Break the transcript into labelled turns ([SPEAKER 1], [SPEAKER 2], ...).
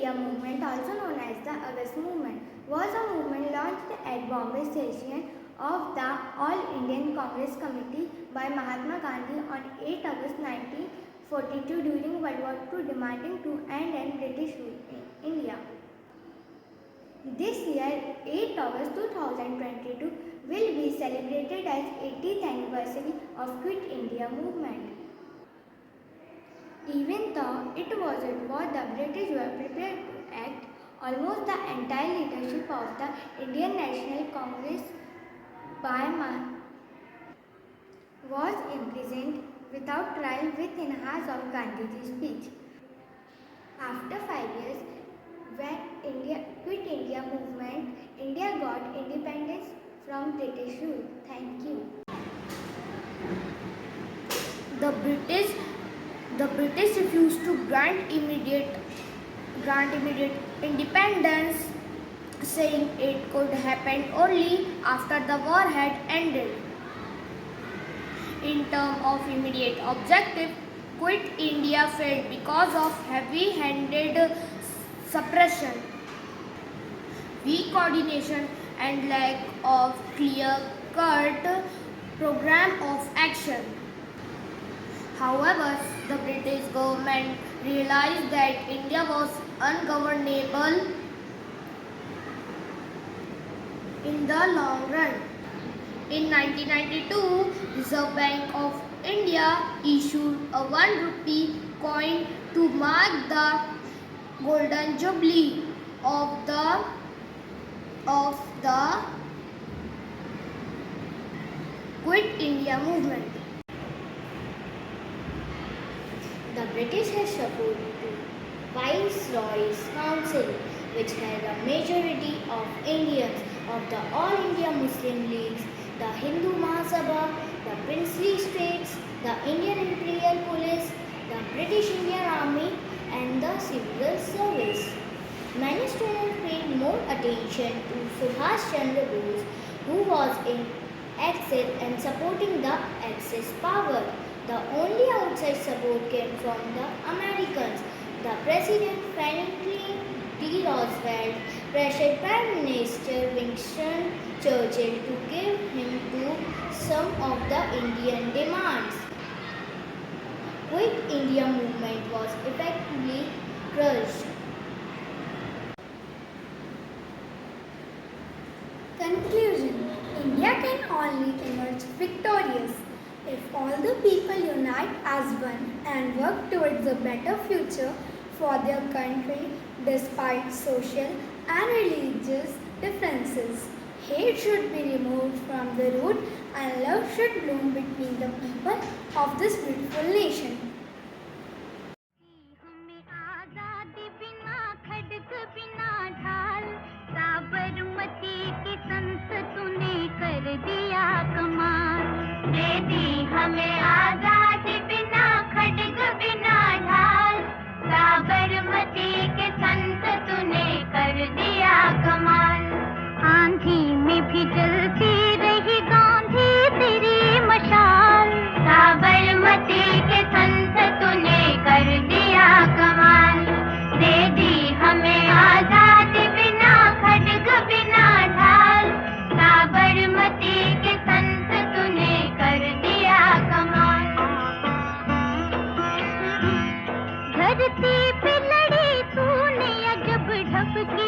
[SPEAKER 1] India movement, also known as the August movement, was a movement launched at Bombay session of the All Indian Congress Committee by Mahatma Gandhi on 8 August 1942 during World War II, demanding to end British rule in India. This year, 8 August 2022, will be celebrated as 80th anniversary of Quit India movement. Even though it was at war, the British were prepared to act. Almost the entire leadership of the Indian National Congress was imprisoned without trial within hours of Gandhiji's speech. After 5 years, when India quit India movement, India got independence from British rule. Thank you.
[SPEAKER 2] The British refused to grant immediate independence, saying it could happen only after the war had ended. In terms of immediate objective, Quit India failed because of heavy-handed suppression, weak coordination, and lack of clear-cut program of action. However, the British government realized that India was ungovernable in the long run. In 1992, Reserve Bank of India issued a 1 rupee coin to mark the golden jubilee of the Quit India movement.
[SPEAKER 3] The British had supported Viceroy's Council, which had a majority of Indians of the All India Muslim Leagues, the Hindu Mahasabha, the Princely States, the Indian Imperial Police, the British Indian Army, and the Civil Service. Many students paid more attention to Subhash Chandra Bose, who was in exile and supporting the Axis power. The only outside support came from the Americans. The President Franklin D. Roosevelt pressured Prime Minister Winston Churchill to give him to some of the Indian demands. Quit India movement was effectively crushed.
[SPEAKER 1] Conclusion: India can only emerge victorious if all the people unite as one and work towards a better future for their country despite social and religious differences. Hate should be removed from the root and love should bloom between the people of this beautiful nation.
[SPEAKER 4] हमें आजादी बिना खड्ग बिना ढाल, साबरमती के संत तूने कर दिया कमाल। आंधी में भी जलती रही गांधी तेरी मशाल, साबरमती के संत तूने कर दिया कमाल। दे दी हमें आजादी बिना खड्ग बिना ढाल, साबरमती के संत तूने कर दिया कमाल। धरती पे लड़ी तूने अजब ढप की